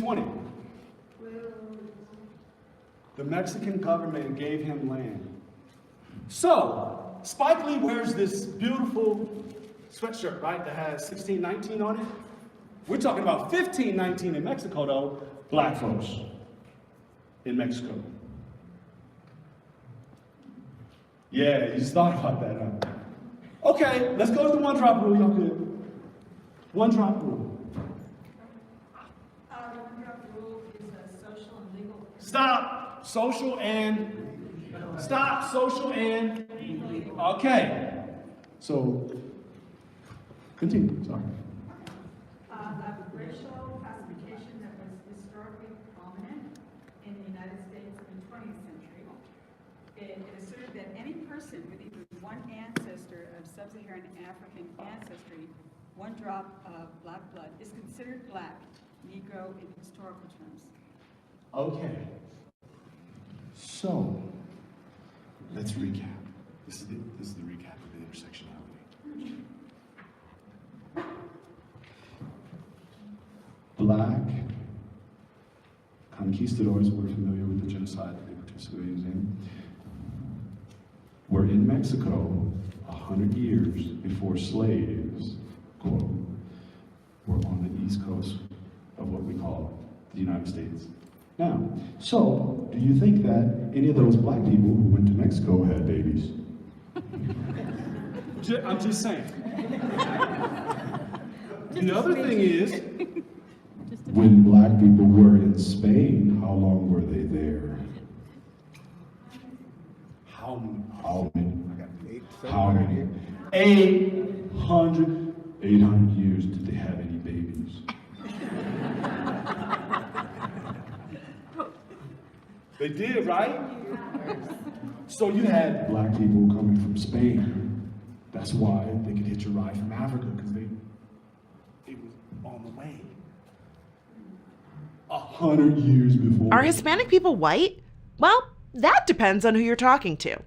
20. The Mexican government gave him land. So, Spike Lee wears this beautiful sweatshirt, right, that has 1619 on it. We're talking about 1519 in Mexico, though. Black folks in Mexico. Yeah, you just thought about that, huh? Okay, let's go to the one drop rule, y'all good. One drop rule. The one drop rule is social and legal. Stop. Social and. Stop. Social and. Okay. So, continue. Sorry. A racial classification that was historically prominent in the United States in the 20th century. It asserted that any person with either one ancestor of sub-Saharan African ancestry, one drop of black blood, is considered black, Negro in historical terms. Okay. So, let's recap. This is the recap of the intersectionality. Black conquistadors were familiar with the genocide that they participated in. Were in Mexico 100 years before slaves, quote, were on the east coast of what we call the United States. Now, so, do you think that any of those black people who went to Mexico had babies? I'm just saying. The other thing is, when black people were in Spain, how long were they there? How many? 800 years. Did they have any babies? They did, right? So you had black people coming from Spain. That's why they could hitch a ride from Africa, because it was on the way. 100 years before. Are Hispanic people white? Well, that depends on who you're talking to.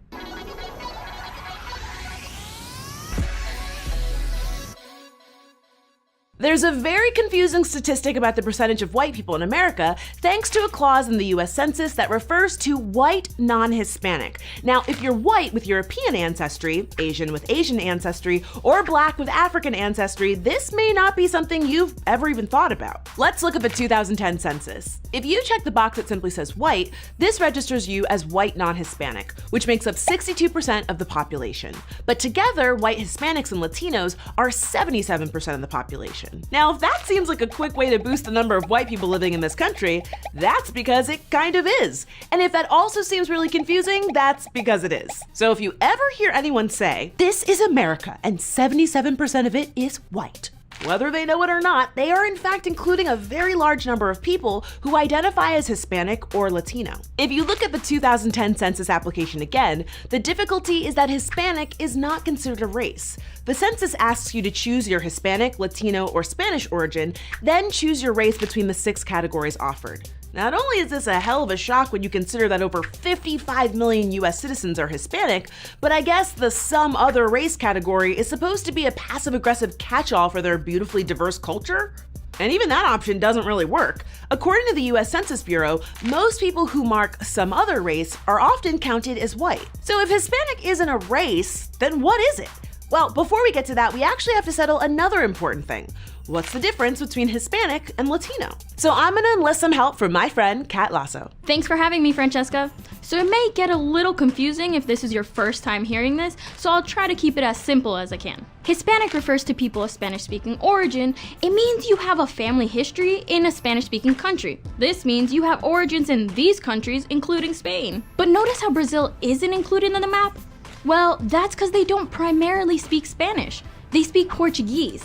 There's a very confusing statistic about the percentage of white people in America thanks to a clause in the US Census that refers to white non-Hispanic. Now, if you're white with European ancestry, Asian with Asian ancestry, or black with African ancestry, this may not be something you've ever even thought about. Let's look at the 2010 census. If you check the box that simply says white, this registers you as white non-Hispanic, which makes up 62% of the population. But together, white Hispanics and Latinos are 77% of the population. Now, if that seems like a quick way to boost the number of white people living in this country, that's because it kind of is. And if that also seems really confusing, that's because it is. So if you ever hear anyone say, "This is America and 77% of it is white," whether they know it or not, they are in fact including a very large number of people who identify as Hispanic or Latino. If you look at the 2010 census application again, the difficulty is that Hispanic is not considered a race. The census asks you to choose your Hispanic, Latino, or Spanish origin, then choose your race between the 6 categories offered. Not only is this a hell of a shock when you consider that over 55 million US citizens are Hispanic, but I guess the some other race category is supposed to be a passive-aggressive catch-all for their beautifully diverse culture? And even that option doesn't really work. According to the US Census Bureau, most people who mark some other race are often counted as white. So if Hispanic isn't a race, then what is it? Well, before we get to that, we actually have to settle another important thing. What's the difference between Hispanic and Latino? So I'm gonna enlist some help from my friend, Kat Lasso. Thanks for having me, Francesca. So it may get a little confusing if this is your first time hearing this, so I'll try to keep it as simple as I can. Hispanic refers to people of Spanish-speaking origin. It means you have a family history in a Spanish-speaking country. This means you have origins in these countries, including Spain. But notice how Brazil isn't included in the map? Well, that's because they don't primarily speak Spanish. They speak Portuguese.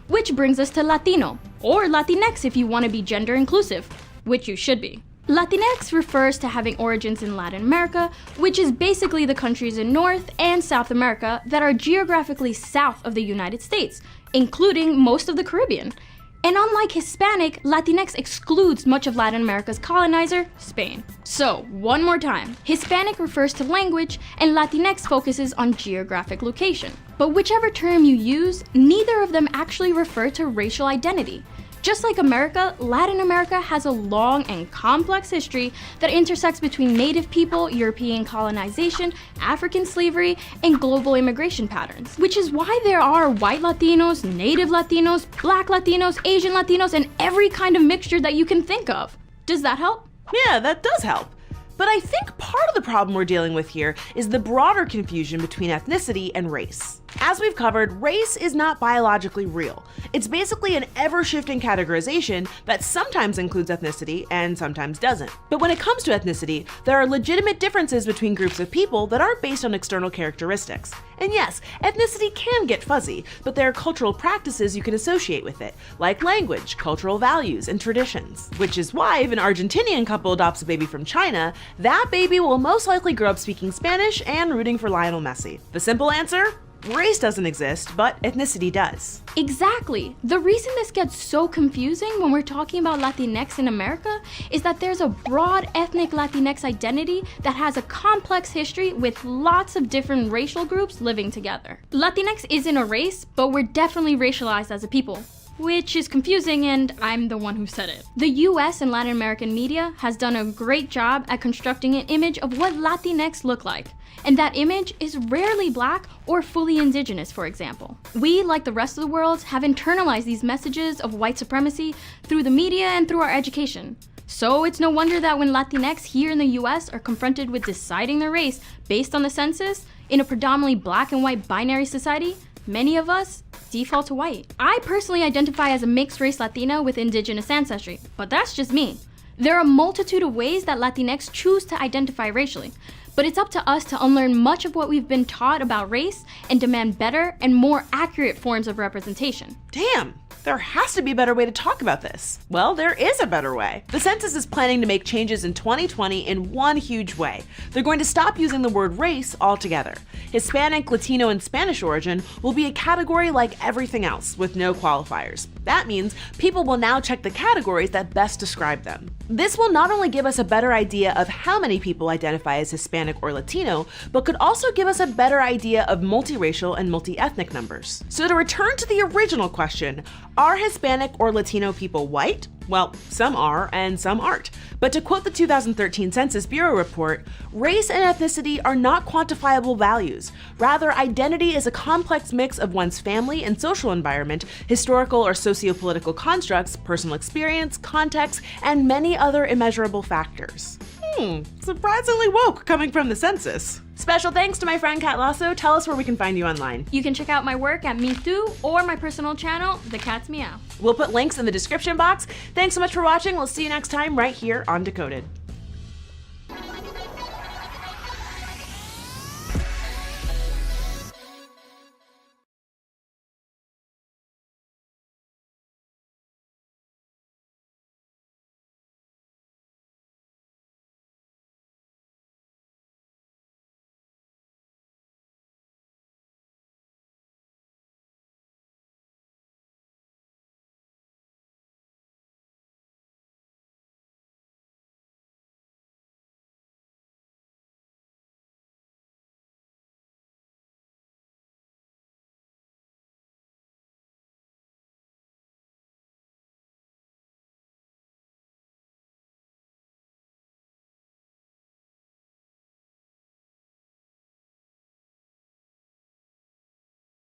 Which brings us to Latino, or Latinx if you want to be gender inclusive, which you should be. Latinx refers to having origins in Latin America, which is basically the countries in North and South America that are geographically south of the United States, including most of the Caribbean. And unlike Hispanic, Latinx excludes much of Latin America's colonizer, Spain. So, one more time, Hispanic refers to language and Latinx focuses on geographic location. But whichever term you use, neither of them actually refer to racial identity. Just like America, Latin America has a long and complex history that intersects between native people, European colonization, African slavery, and global immigration patterns. Which is why there are white Latinos, native Latinos, black Latinos, Asian Latinos, and every kind of mixture that you can think of. Does that help? Yeah, that does help. But I think part of the problem we're dealing with here is the broader confusion between ethnicity and race. As we've covered, race is not biologically real. It's basically an ever-shifting categorization that sometimes includes ethnicity and sometimes doesn't. But when it comes to ethnicity, there are legitimate differences between groups of people that aren't based on external characteristics. And yes, ethnicity can get fuzzy, but there are cultural practices you can associate with it, like language, cultural values, and traditions. Which is why if an Argentinian couple adopts a baby from China, that baby will most likely grow up speaking Spanish and rooting for Lionel Messi. The simple answer? Race doesn't exist, but ethnicity does. Exactly. The reason this gets so confusing when we're talking about Latinx in America is that there's a broad ethnic Latinx identity that has a complex history with lots of different racial groups living together. Latinx isn't a race, but we're definitely racialized as a people. Which is confusing, and I'm the one who said it. The US and Latin American media has done a great job at constructing an image of what Latinx look like. And that image is rarely black or fully indigenous, for example. We, like the rest of the world, have internalized these messages of white supremacy through the media and through our education. So it's no wonder that when Latinx here in the US are confronted with deciding their race based on the census in a predominantly black and white binary society, many of us default to white. I personally identify as a mixed race Latina with indigenous ancestry, but that's just me. There are a multitude of ways that Latinx choose to identify racially, but it's up to us to unlearn much of what we've been taught about race and demand better and more accurate forms of representation. Damn, there has to be a better way to talk about this. Well, there is a better way. The census is planning to make changes in 2020 in one huge way. They're going to stop using the word race altogether. Hispanic, Latino, and Spanish origin will be a category like everything else, with no qualifiers. That means people will now check the categories that best describe them. This will not only give us a better idea of how many people identify as Hispanic or Latino, but could also give us a better idea of multiracial and multi-ethnic numbers. So to return to the original question, are Hispanic or Latino people white? Well, some are and some aren't. But to quote the 2013 Census Bureau report, race and ethnicity are not quantifiable values. Rather, identity is a complex mix of one's family and social environment, historical or socio-political constructs, personal experience, context, and many other immeasurable factors. Surprisingly woke coming from the census. Special thanks to my friend Kat Lasso. Tell us where we can find you online. You can check out my work at Me Too or my personal channel, The Cat's Meow. We'll put links in the description box. Thanks so much for watching. We'll see you next time right here on Decoded.